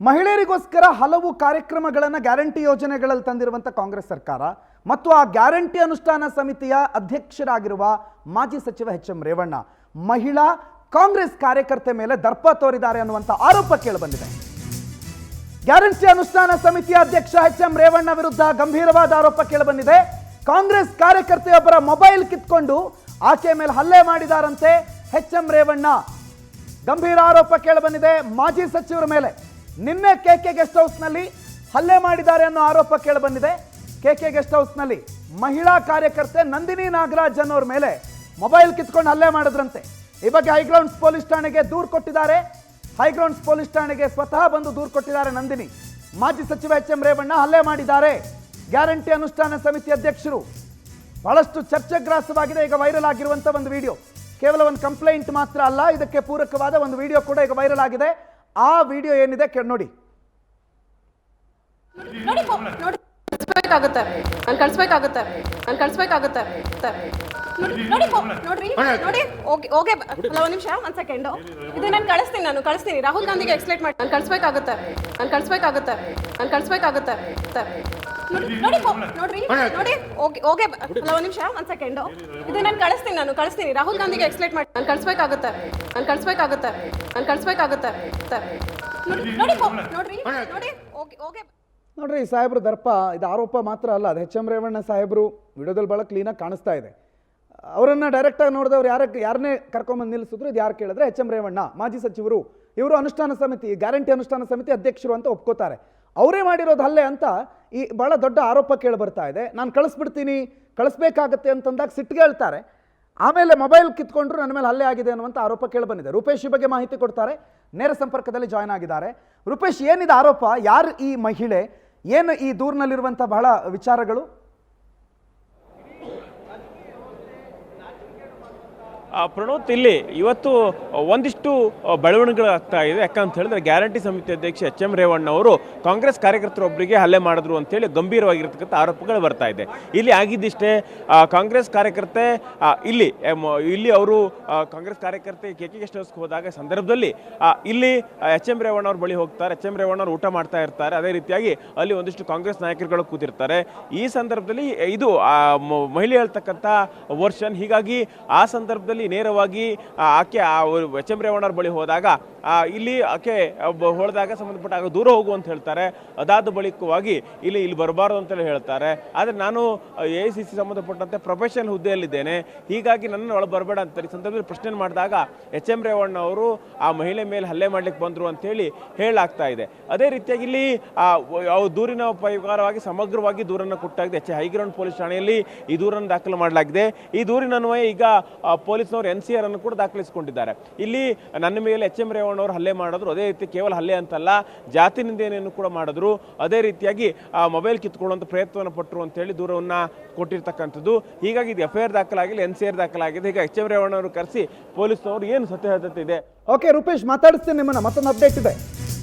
ಮಹಿಳೆಯರಿಗೋಸ್ಕರ ಹಲವು ಕಾರ್ಯಕ್ರಮಗಳನ್ನು ಗ್ಯಾರಂಟಿ ಯೋಜನೆಗಳಲ್ಲಿ ತಂದಿರುವಂಥ ಕಾಂಗ್ರೆಸ್ ಸರ್ಕಾರ ಮತ್ತು ಆ ಗ್ಯಾರಂಟಿ ಅನುಷ್ಠಾನ ಸಮಿತಿಯ ಅಧ್ಯಕ್ಷರಾಗಿರುವ ಮಾಜಿ ಸಚಿವ ಎಚ್ ಎಂ ರೇವಣ್ಣ ಮಹಿಳಾ ಕಾಂಗ್ರೆಸ್ ಕಾರ್ಯಕರ್ತೆ ಮೇಲೆ ದರ್ಪ ತೋರಿದ್ದಾರೆ ಅನ್ನುವಂಥ ಆರೋಪ ಕೇಳಿಬಂದಿದೆ. ಗ್ಯಾರಂಟಿ ಅನುಷ್ಠಾನ ಸಮಿತಿಯ ಅಧ್ಯಕ್ಷ ಎಚ್ ಎಂ ರೇವಣ್ಣ ವಿರುದ್ಧ ಗಂಭೀರವಾದ ಆರೋಪ ಕೇಳಿಬಂದಿದೆ. ಕಾಂಗ್ರೆಸ್ ಕಾರ್ಯಕರ್ತೆಯೊಬ್ಬರ ಮೊಬೈಲ್ ಕಿತ್ಕೊಂಡು ಆಕೆ ಮೇಲೆ ಹಲ್ಲೆ ಮಾಡಿದಾರಂತೆ ಎಚ್ ಎಂ ರೇವಣ್ಣ. ಗಂಭೀರ ಆರೋಪ ಕೇಳಿಬಂದಿದೆ ಮಾಜಿ ಸಚಿವರ ಮೇಲೆ. ನಿನ್ನೆ ಕೆಕೆ ಗೆಸ್ಟ್ ಹೌಸ್ನಲ್ಲಿ ಹಲ್ಲೆ ಮಾಡಿದ್ದಾರೆ ಅನ್ನೋ ಆರೋಪ ಕೇಳಿಬಂದಿದೆ. ಕೆಕೆ ಗೆಸ್ಟ್ ಹೌಸ್ನಲ್ಲಿ ಮಹಿಳಾ ಕಾರ್ಯಕರ್ತೆ ನಂದಿನಿ ನಾಗರಾಜ್ ಅನ್ನೋರ ಮೇಲೆ ಮೊಬೈಲ್ ಕಿತ್ಕೊಂಡು ಹಲ್ಲೆ ಮಾಡಿದ್ರಂತೆ. ಈ ಬಗ್ಗೆ ಹೈಗ್ರೌಂಡ್ಸ್ ಪೊಲೀಸ್ ಠಾಣೆಗೆ ದೂರು ಕೊಟ್ಟಿದ್ದಾರೆ. ಹೈಗ್ರೌಂಡ್ಸ್ ಪೊಲೀಸ್ ಠಾಣೆಗೆ ಸ್ವತಃ ಬಂದು ದೂರು ಕೊಟ್ಟಿದ್ದಾರೆ ನಂದಿನಿ. ಮಾಜಿ ಸಚಿವ ಎಚ್ ಎಂ ರೇವಣ್ಣ ಹಲ್ಲೆ ಮಾಡಿದ್ದಾರೆ. ಗ್ಯಾರಂಟಿ ಅನುಷ್ಠಾನ ಸಮಿತಿ ಅಧ್ಯಕ್ಷರು. ಬಹಳಷ್ಟು ಚರ್ಚೆಗ್ರಾಸವಾಗಿದೆ ಈಗ ವೈರಲ್ ಆಗಿರುವಂಥ ಒಂದು ವಿಡಿಯೋ. ಕೇವಲ ಒಂದು ಕಂಪ್ಲೇಂಟ್ ಮಾತ್ರ ಅಲ್ಲ, ಇದಕ್ಕೆ ಪೂರಕವಾದ ಒಂದು ವಿಡಿಯೋ ಕೂಡ ಈಗ ವೈರಲ್ ಆಗಿದೆ. ಆ ವಿಡಿಯೋ ಏನಿದೆ ನೋಡಿ. ಇದು ನಾನು ಕಳಿಸ್ತೀನಿ ರಾಹುಲ್ ಗಾಂಧಿಗೆ ಎಕ್ಸ್ಪ್ಲೇನ್ ಮಾಡಿ ನಾನು ಕಳಿಸ್ಬೇಕಾಗುತ್ತೆ. ಇದು ನಾನು ಕಳಿಸ್ತೀನಿ ರಾಹುಲ್ ಗಾಂಧಿಗೆ ಎಕ್ಸ್ಪ್ಲೇನ್ ಮಾಡಿ ನಾನು ಕಳಿಸ್ಬೇಕಾಗುತ್ತೆ. ನೋಡ್ರಿ ಸಾಹೇಬ್ರು ದರ್ಪ. ಇದು ಆರೋಪ ಮಾತ್ರ ಅಲ್ಲ, ಅದು ಎಚ್ ಎಂ ರೇವಣ್ಣ ಸಾಹೇಬರು ವಿಡಿಯೋದಲ್ಲಿ ಭಾಳ ಕ್ಲೀನಾಗಿ ಕಾಣಿಸ್ತಾ ಇದೆ. ಅವರನ್ನು ಡೈರೆಕ್ಟಾಗಿ ನೋಡಿದವ್ರು ಯಾರನ್ನೇ ಕರ್ಕೊಂಬಂದು ನಿಲ್ಲಿಸಿದ್ರು. ಇದು ಯಾರು ಕೇಳಿದ್ರೆ ಎಚ್ ಎಂ ರೇವಣ್ಣ ಮಾಜಿ ಸಚಿವರು. ಇವರು ಅನುಷ್ಠಾನ ಸಮಿತಿ ಗ್ಯಾರಂಟಿ ಅನುಷ್ಠಾನ ಸಮಿತಿ ಅಧ್ಯಕ್ಷರು ಅಂತ ಒಪ್ಕೋತಾರೆ. ಅವರೇ ಮಾಡಿರೋದು ಹಲ್ಲೆ ಅಂತ ಈ ಭಾಳ ದೊಡ್ಡ ಆರೋಪ ಕೇಳಿ ಬರ್ತಾ ಇದೆ. ನಾನು ಕಳಿಸ್ಬೇಕಾಗತ್ತೆ ಅಂತಂದಾಗ ಸಿಟ್ಟಿಗೆ ಹೇಳ್ತಾರೆ. ಆಮೇಲೆ ಮೊಬೈಲ್ ಕಿತ್ಕೊಂಡ್ರು ನನ್ನ ಮೇಲೆ ಹಲ್ಲೆ ಆಗಿದೆ ಅನ್ನುವಂಥ ಆರೋಪ ಕೇಳಿ ಬಂದಿದೆ. ರೂಪೇಶ್ ಈ ಬಗ್ಗೆ ಮಾಹಿತಿ ಕೊಡ್ತಾರೆ. ನೇರ ಸಂಪರ್ಕದಲ್ಲಿ ಜಾಯ್ನ್ ಆಗಿದ್ದಾರೆ. ರೂಪೇಶ್, ಏನಿದೆ ಆರೋಪ? ಯಾರು ಈ ಮಹಿಳೆ? ಏನು ಈ ದೂರಿನಲ್ಲಿರುವಂಥ ಬಹಳ ವಿಚಾರಗಳು? ಪ್ರಣೋತ್, ಇಲ್ಲಿ ಇವತ್ತು ಒಂದಿಷ್ಟು ಬೆಳವಣಿಗೆಗಳಾಗ್ತಾ ಇದೆ. ಯಾಕಂತ ಹೇಳಿದ್ರೆ ಗ್ಯಾರಂಟಿ ಸಮಿತಿ ಅಧ್ಯಕ್ಷ ಎಚ್ ಎಂ ರೇವಣ್ಣ ಅವರು ಕಾಂಗ್ರೆಸ್ ಕಾರ್ಯಕರ್ತರೊಬ್ಬರಿಗೆ ಹಲ್ಲೆ ಮಾಡಿದ್ರು ಅಂತೇಳಿ ಗಂಭೀರವಾಗಿರ್ತಕ್ಕಂಥ ಆರೋಪಗಳು ಬರ್ತಾ ಇದೆ. ಇಲ್ಲಿ ಆಗಿದ್ದಿಷ್ಟೇ, ಕಾಂಗ್ರೆಸ್ ಕಾರ್ಯಕರ್ತೆ ಇಲ್ಲಿ ಅವರು ಕಾಂಗ್ರೆಸ್ ಕಾರ್ಯಕರ್ತೆ ಕೆಕೆ ಗೆಸ್ಟ್ ಹೌಸ್ಗೆ ಹೋದಾಗ ಸಂದರ್ಭದಲ್ಲಿ ಇಲ್ಲಿ ಎಚ್ ಎಂ ರೇವಣ್ಣ ಅವ್ರ ಬಳಿ ಹೋಗ್ತಾರೆ. ಎಚ್ ಎಂ ರೇವಣ್ಣ ಅವರು ಊಟ ಮಾಡ್ತಾ ಇರ್ತಾರೆ. ಅದೇ ರೀತಿಯಾಗಿ ಅಲ್ಲಿ ಒಂದಿಷ್ಟು ಕಾಂಗ್ರೆಸ್ ನಾಯಕರುಗಳು ಕೂತಿರ್ತಾರೆ. ಈ ಸಂದರ್ಭದಲ್ಲಿ ಇದು ಮಹಿಳೆ ಹೇಳ್ತಕ್ಕಂಥ ವರ್ಷನ್. ಹೀಗಾಗಿ ಆ ಸಂದರ್ಭದಲ್ಲಿ ನೇರವಾಗಿ ಆಕೆ ಎಚ್ ಎಂ ರೇವಣ್ಣವ್ರ ಬಳಿ ಹೋದಾಗ ಇಲ್ಲಿ ಆಕೆ ಹೊಡೆದಾಗ ಸಂಬಂಧಪಟ್ಟ ದೂರ ಹೋಗು ಅಂತ ಹೇಳ್ತಾರೆ. ಅದಾದ ಬಳಿಕವಾಗಿ ಇಲ್ಲಿ ಬರಬಾರ್ದು ಅಂತೇಳಿ ಹೇಳ್ತಾರೆ. ಆದರೆ ನಾನು AICC ಸಂಬಂಧಪಟ್ಟಂತೆ ಪ್ರೊಫೆಷನಲ್ ಹುದ್ದೆಯಲ್ಲಿದ್ದೇನೆ, ಹೀಗಾಗಿ ನನ್ನ ಒಳಗೆ ಬರಬೇಡ ಅಂತ ಈ ಸಂದರ್ಭದಲ್ಲಿ ಪ್ರಶ್ನೆ ಮಾಡಿದಾಗ ಎಚ್ ಎಂ ರೇವಣ್ಣ ಅವರು ಆ ಮಹಿಳೆ ಮೇಲೆ ಹಲ್ಲೆ ಮಾಡ್ಲಿಕ್ಕೆ ಬಂದರು ಅಂತೇಳಿ ಹೇಳಲಾಗ್ತಾ ಇದೆ. ಅದೇ ರೀತಿಯಾಗಿ ಇಲ್ಲಿ ದೂರಿನ ಪರಿವಾರವಾಗಿ ಸಮಗ್ರವಾಗಿ ದೂರನ್ನು ಕೊಟ್ಟಾಗಿದೆ. ಹೈಗ್ರೌಂಡ್ ಪೊಲೀಸ್ ಠಾಣೆಯಲ್ಲಿ ಈ ದೂರನ್ನು ದಾಖಲು ಮಾಡಲಾಗಿದೆ. ಈ ದೂರಿನ ಅನ್ವಯ ಈಗ ಪೊಲೀಸ್ನವರು NCR ಅನ್ನು ಕೂಡ ದಾಖಲಿಸಿಕೊಂಡಿದ್ದಾರೆ. ಇಲ್ಲಿ ನನ್ನ ಮೇಲೆ ಎಚ್ ಎಂ ರೇವಣ್ಣ ಅವರು ಹಲ್ಲೆ ಮಾಡಿದ್ರು. ಅದೇ ರೀತಿ ಕೇವಲ ಹಲ್ಲೆ ಅಂತಲ್ಲ, ಜಾತಿ ನಿಂದನೆಯನ್ನು ಕೂಡ ಮಾಡಿದ್ರು. ಅದೇ ರೀತಿಯಾಗಿ ಮೊಬೈಲ್ ಕಿತ್ಕೊಳ್ಳುವಂಥ ಪ್ರಯತ್ನವನ್ನು ಪಟ್ಟರು ಅಂತೇಳಿ ದೂರವನ್ನು ಕೊಟ್ಟಿರ್ತಕ್ಕಂಥದ್ದು. ಹೀಗಾಗಿ ಇದು FIR ದಾಖಲಾಗಿಲ್ಲ, NCR ದಾಖಲಾಗಿದೆ. ಈಗ ಎಚ್ ಎಂ ರೇವಣ್ಣ ಅವರು ಕರೆಸಿ ಪೊಲೀಸ್ನವರು ಏನು ಸತ್ಯಾಸತ್ಯತೆ ಇದೆ. ಓಕೆ ರೂಪೇಶ್, ಮಾತಾಡಿಸ್ತೀನಿ ನಿಮ್ಮನ್ನ. ಮತ್ತೊಂದು ಅಪ್ಡೇಟ್ ಇದೆ.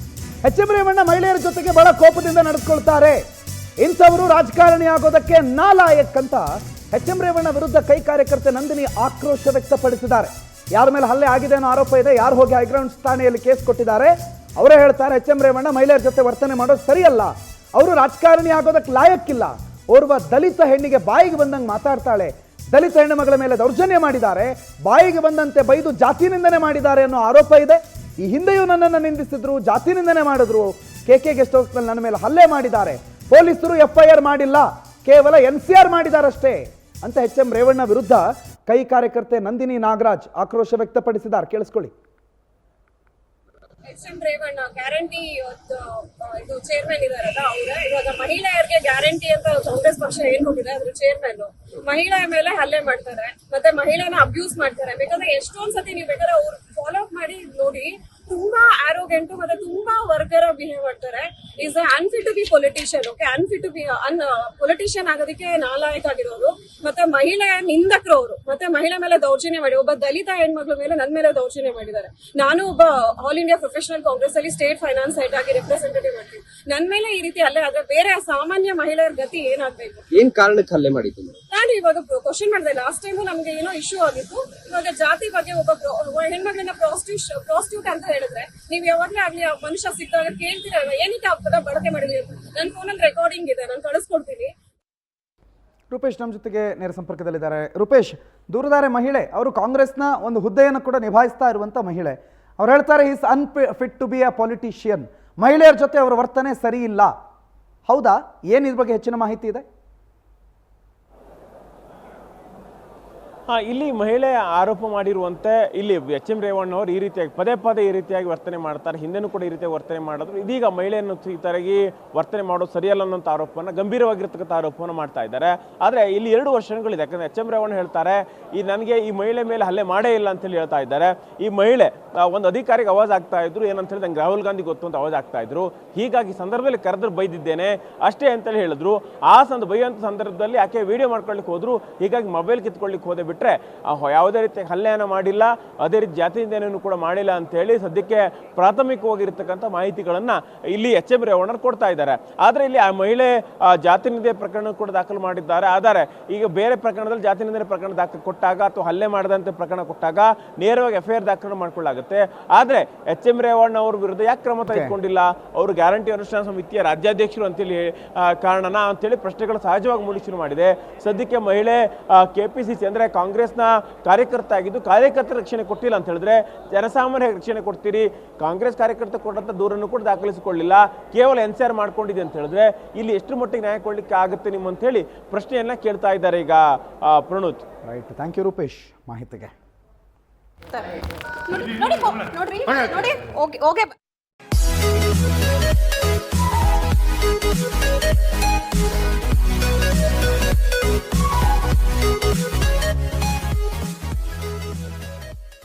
ಎಚ್ ಎಂ ರೇವಣ್ಣ ಮಹಿಳೆಯರ ಜೊತೆಗೆ ಬಹಳ ಕೋಪದಿಂದ ನಡೆದುಕೊಳ್ತಾರೆ. ಇಂಥವರು ರಾಜಕಾರಣಿ ಆಗೋದಕ್ಕೆ ನಾಲಾಯಕ್ ಅಂತ ಎಚ್ ಎಂ ರೇವಣ್ಣ ವಿರುದ್ಧ ಕೈ ಕಾರ್ಯಕರ್ತೆ ನಂದಿನಿ ಆಕ್ರೋಶ ವ್ಯಕ್ತಪಡಿಸಿದ್ದಾರೆ. ಯಾರ ಮೇಲೆ ಹಲ್ಲೆ ಆಗಿದೆ ಅನ್ನೋ ಆರೋಪ ಇದೆ. ಯಾರು ಹೋಗಿ ಹೈಗ್ರೌಂಡ್ಸ್ ಠಾಣೆಯಲ್ಲಿ ಕೇಸ್ ಕೊಟ್ಟಿದ್ದಾರೆ ಅವರೇ ಹೇಳ್ತಾರೆ, ಎಚ್ ಎಂ ರೇವಣ್ಣ ಮಹಿಳೆಯರ ಜೊತೆ ವರ್ತನೆ ಮಾಡೋದು ಸರಿಯಲ್ಲ, ಅವರು ರಾಜಕಾರಣಿ ಆಗೋದಕ್ಕೆ ಲಾಯಕ್ಕಿಲ್ಲ. ಓರ್ವ ದಲಿತ ಹೆಣ್ಣಿಗೆ ಬಾಯಿಗೆ ಬಂದಂಗೆ ಮಾತಾಡ್ತಾಳೆ, ದಲಿತ ಹೆಣ್ಣು ಮಗಳ ಮೇಲೆ ದೌರ್ಜನ್ಯ ಮಾಡಿದ್ದಾರೆ, ಬಾಯಿಗೆ ಬಂದಂತೆ ಬೈದು ಜಾತಿ ನಿಂದನೆ ಮಾಡಿದ್ದಾರೆ ಅನ್ನೋ ಆರೋಪ ಇದೆ. ಈ ಹಿಂದೆಯೂ ನನ್ನನ್ನು ನಿಂದಿಸಿದ್ರು, ಜಾತಿ ನಿಂದನೆ ಮಾಡಿದ್ರು, ಕೆಕೆ ಗೆಸ್ಟ್ ಹೌಸ್ನಲ್ಲಿ ನನ್ನ ಮೇಲೆ ಹಲ್ಲೆ ಮಾಡಿದ್ದಾರೆ, ಪೊಲೀಸರು FIR ಮಾಡಿಲ್ಲ, ಕೇವಲ NCR ಮಾಡಿದಾರಷ್ಟೇ ಅಂತ ಎಚ್ ಎಂ ರೇವಣ್ಣ ವಿರುದ್ಧ ಕೈ ಕಾರ್ಯಕರ್ತೆ ನಂದಿನಿ ನಾಗರಾಜ್ ಆಕ್ರೋಶ ವ್ಯಕ್ತಪಡಿಸಿದ್ದಾರೆ. ಕೇಳಿಸ್ಕೊಳ್ಳಿ. ಎಚ್ ಎಂ ರೇವಣ್ಣ ಗ್ಯಾರಂಟಿ ಇದು ಚೇರ್ಮನ್ ಇದಾರಲ್ಲ, ಅವ್ರ ಇವಾಗ ಮಹಿಳೆಯರಿಗೆ ಗ್ಯಾರಂಟಿ ಅಂತ ಕಾಂಗ್ರೆಸ್ ಪಕ್ಷ ಏನ್ ಹೋಗಿದೆ ಅದ್ರ ಚೇರ್ಮನ್ ಮಹಿಳೆಯ ಮೇಲೆ ಹಲ್ಲೆ ಮಾಡ್ತಾರೆ, ಮತ್ತೆ ಮಹಿಳೆನ ಅಬ್ಯೂಸ್ ಮಾಡ್ತಾರೆ. ಬೇಕಾದ್ರೆ ಎಷ್ಟೊಂದ್ ಸತಿ ನೀವು ಬೇಕಾದ್ರೆ ಅವ್ರು ಫಾಲೋ ಅಪ್ ಮಾಡಿ ನೋಡಿ, ತುಂಬಾ ಆರೋಗೆಂಟು ಮತ್ತೆ ತುಂಬಾ ವರ್ಗರ ಬಿಹೇವ್ ಮಾಡ್ತಾರೆ. Is unfit to be politician. Okay, unfit to be politician ಆಗೋದಕ್ಕೆ ನಾಲಾಯಕ್ ಆಗಿರೋರು, ಮತ್ತೆ ಮಹಿಳೆಯ ನಿಂದಕರು ಅವರು, ಮತ್ತೆ ಮಹಿಳೆ ಮೇಲೆ ದೌರ್ಜನ್ಯ ಮಾಡಿ ಒಬ್ಬ ದಲಿತ ಹೆಣ್ಮಕ್ಳ ಮೇಲೆ ನನ್ನ ಮೇಲೆ ದೌರ್ಜನ್ಯ ಮಾಡಿದ್ದಾರೆ. ನಾನು ಒಬ್ಬ ಆಲ್ ಇಂಡಿಯಾ ಪ್ರೊಫೆಷನಲ್ ಕಾಂಗ್ರೆಸ್ ಅಲ್ಲಿ ಸ್ಟೇಟ್ ಫೈನಾನ್ಸ್ ಹೆಡ್ ಆಗಿ ರೆಪ್ರೆಸೆಂಟೇಟಿವ್ ಮಾಡ್ತೀನಿ. ನನ್ನ ಮೇಲೆ ಈ ರೀತಿ ಹಲ್ಲೆ ಆದ್ರೆ ಬೇರೆ ಸಾಮಾನ್ಯ ಮಹಿಳೆಯರ ಗತಿ ಏನಾಗ್ಬೇಕು? ಏನ್ ಕಾರಣಕ್ಕೆ ಹಲ್ಲೆ ಮಾಡಿದ್ದೀನಿ? ನಾನು ಇವಾಗ ಕ್ವಶನ್ ಮಾಡಿದೆ, ಲಾಸ್ಟ್ ಟೈಮು ನಮ್ಗೆ ಏನೋ ಇಶ್ಯೂ ಆಗಿತ್ತು. ಇವಾಗ ಜಾತಿ ಬಗ್ಗೆ ಒಬ್ಬ ಹೆಣ್ಮಗಳನ್ನ ಪ್ರಾಸ್ಟಿಟ್ಯೂಟ್ ಅಂತ ಹೇಳಿದ್ರೆ ನೀವ್ ಯಾವಾಗ್ಲೇ ಆಗ್ಲಿ ಆ ಮನುಷ್ಯ ಸಿಕ್ಕಾಗ ಕೇಳ್ತೀರಲ್ವಾ ಏನಕ್ಕೆ ಆ ಪದ ಬಳಕೆ ಮಾಡಿದ್ರಿ ಅಂತ. ನನ್ನ ಫೋನಲ್ಲಿ ರೆಕಾರ್ಡಿಂಗ್ ಇದೆ, ನಾನು ಕಳಿಸ್ಕೊಡ್ತೀನಿ. ರೂಪೇಶ್ ನಮ್ಮ ಜೊತೆಗೆ ನೇರ ಸಂಪರ್ಕದಲ್ಲಿದ್ದಾರೆ. ರೂಪೇಶ್, ದೂರದಾರೆ ಮಹಿಳೆ, ಅವರು ಕಾಂಗ್ರೆಸ್ನ ಒಂದು ಹುದ್ದೆಯನ್ನು ಕೂಡ ನಿಭಾಯಿಸ್ತಾ ಇರುವಂಥ ಮಹಿಳೆ. ಅವ್ರು ಹೇಳ್ತಾರೆ is unfit to be a politician. ಮಹಿಳೆಯರ ಜೊತೆ ಅವರ ವರ್ತನೆ ಸರಿ ಇಲ್ಲ. ಹೌದಾ? ಏನು ಇದ್ರ ಬಗ್ಗೆ ಹೆಚ್ಚಿನ ಮಾಹಿತಿ ಇದೆ? ಇಲ್ಲಿ ಮಹಿಳೆ ಆರೋಪ ಮಾಡಿರುವಂತೆ ಇಲ್ಲಿ ಎಚ್ ಎಂ ರೇವಣ್ಣ ಅವರು ಈ ರೀತಿಯಾಗಿ ಪದೇ ಪದೇ ಈ ರೀತಿಯಾಗಿ ವರ್ತನೆ ಮಾಡ್ತಾರೆ, ಹಿಂದೆನೂ ಕೂಡ ಈ ರೀತಿಯಾಗಿ ವರ್ತನೆ ಮಾಡಿದ್ರು. ಇದೀಗ ಮಹಿಳೆಯನ್ನು ಈ ತರಗಿ ವರ್ತನೆ ಮಾಡೋದು ಸರಿಯಲ್ಲ ಅನ್ನೋಂಥ ಆರೋಪವನ್ನು, ಗಂಭೀರವಾಗಿರ್ತಕ್ಕಂಥ ಆರೋಪವನ್ನು ಮಾಡ್ತಾ ಇದ್ದಾರೆ. ಆದರೆ ಇಲ್ಲಿ 2 ವರ್ಷಗಳಿದೆ. ಯಾಕಂದ್ರೆ ಎಚ್ ಎಂ ರೇವಣ್ಣ ಹೇಳ್ತಾರೆ ನನಗೆ ಈ ಮಹಿಳೆ ಮೇಲೆ ಹಲ್ಲೆ ಮಾಡೇ ಇಲ್ಲ ಅಂತೇಳಿ ಹೇಳ್ತಾ ಇದ್ದಾರೆ. ಈ ಮಹಿಳೆ ಒಂದು ಅಧಿಕಾರಿಗೆ ಅವಾಜ್ ಆಗ್ತಾ ಇದ್ರು, ಏನಂತ ಹೇಳಿ ನಂಗೆ ರಾಹುಲ್ ಗಾಂಧಿ ಗೊತ್ತು ಅಂತ ಅವಾಜ್ ಆಗ್ತಾ ಇದ್ರು. ಹೀಗಾಗಿ ಸಂದರ್ಭದಲ್ಲಿ ಕರೆದ್ರೆ ಬೈದಿದ್ದೇನೆ ಅಷ್ಟೇ ಅಂತೇಳಿ ಹೇಳಿದ್ರು. ಆ ಬೈಯುವಂಥ ಸಂದರ್ಭದಲ್ಲಿ ಆಕೆ ವಿಡಿಯೋ ಮಾಡ್ಕೊಳ್ಳಿಕ್ಕೆ ಹೋದ್ರು. ಹೀಗಾಗಿ ಮೊಬೈಲ್ ಕಿತ್ಕೊಳ್ಳಿಕ್ಕೆ ಹೋದೆ ಬಿಟ್ರೆ ಯಾವುದೇ ರೀತಿಯ ಹಲ್ಲೆಯನ್ನು ಮಾಡಿಲ್ಲ, ಅದೇ ರೀತಿ ಜಾತಿಯಿಂದೇನೂ ಕೂಡ ಮಾಡಿಲ್ಲ ಅಂತ ಹೇಳಿ ಸದ್ಯಕ್ಕೆ ಪ್ರಾಥಮಿಕವಾಗಿರ್ತಕ್ಕಂಥ ಮಾಹಿತಿಗಳನ್ನ ಇಲ್ಲಿ ಎಚ್ ಎಂ ರೇವಣ್ಣರು ಕೊಡ್ತಾ ಇದ್ದಾರೆ. ಆದರೆ ಇಲ್ಲಿ ಆ ಮಹಿಳೆ ಜಾತಿ ನಿಂದೆ ಪ್ರಕರಣ ಕೂಡ ದಾಖಲು ಮಾಡಿದ್ದಾರೆ. ಆದರೆ ಈಗ ಬೇರೆ ಪ್ರಕರಣದಲ್ಲಿ ಜಾತಿ ನಿಂದನೆ ಪ್ರಕರಣ ದಾಖಲು ಕೊಟ್ಟಾಗ ಅಥವಾ ಹಲ್ಲೆ ಮಾಡದಂತೆ ಪ್ರಕರಣ ಕೊಟ್ಟಾಗ ನೇರವಾಗಿ FIR ದಾಖಲು ಮಾಡ್ಕೊಳ್ಳಾಗುತ್ತೆ. ಆದರೆ ಎಚ್ ಎಂ ರೇವಣ್ಣ ಅವ್ರ ವಿರುದ್ಧ ಯಾಕೆ ಕ್ರಮ ತೆಗೆದುಕೊಂಡಿಲ್ಲ? ಅವರು ಗ್ಯಾರಂಟಿ ಅನುಷ್ಠಾನ ಸಮಿತಿಯ ರಾಜ್ಯಾಧ್ಯಕ್ಷರು ಅಂತೇಳಿ ಕಾರಣನ ಅಂತೇಳಿ ಪ್ರಶ್ನೆಗಳು ಸಹಜವಾಗಿ ಮೂಡಿ ಶುರು ಮಾಡಿದೆ. ಸದ್ಯಕ್ಕೆ ಮಹಿಳೆ KPCC ಅಂದ್ರೆ ಕಾಂಗ್ರೆಸ್ನ ಕಾರ್ಯಕರ್ತ ಆಗಿದ್ದು ಕಾರ್ಯಕರ್ತರ ರಕ್ಷಣೆ ಕೊಟ್ಟಿಲ್ಲ ಅಂತ ಹೇಳಿದ್ರೆ ಜನಸಾಮಾನ್ಯ ರಕ್ಷಣೆ ಕೊಡ್ತೀರಿ? ಕಾಂಗ್ರೆಸ್ ಕಾರ್ಯಕರ್ತ ಕೊಟ್ಟಂತ ದೂರನ್ನು ಕೂಡ ದಾಖಲಿಸಿಕೊಳ್ಳಿಲ್ಲ, ಕೇವಲ NCR ಮಾಡ್ಕೊಂಡಿದೆ ಅಂತ ಹೇಳಿದ್ರೆ ಇಲ್ಲಿ ಎಷ್ಟು ಮಟ್ಟಿಗೆ ನ್ಯಾಯ ಕೊಡ್ಲಿಕ್ಕೆ ಆಗುತ್ತೆ ನಿಮ್ಮ ಅಂತ ಹೇಳಿ ಪ್ರಶ್ನೆಯನ್ನ ಕೇಳ್ತಾ ಇದ್ದಾರೆ ಈಗ Pranoth. Right, thank you Rupesh ಮಾಹಿತಿಗೆ. ನೋಡಿ ನೋಡಿ ಓಕೆ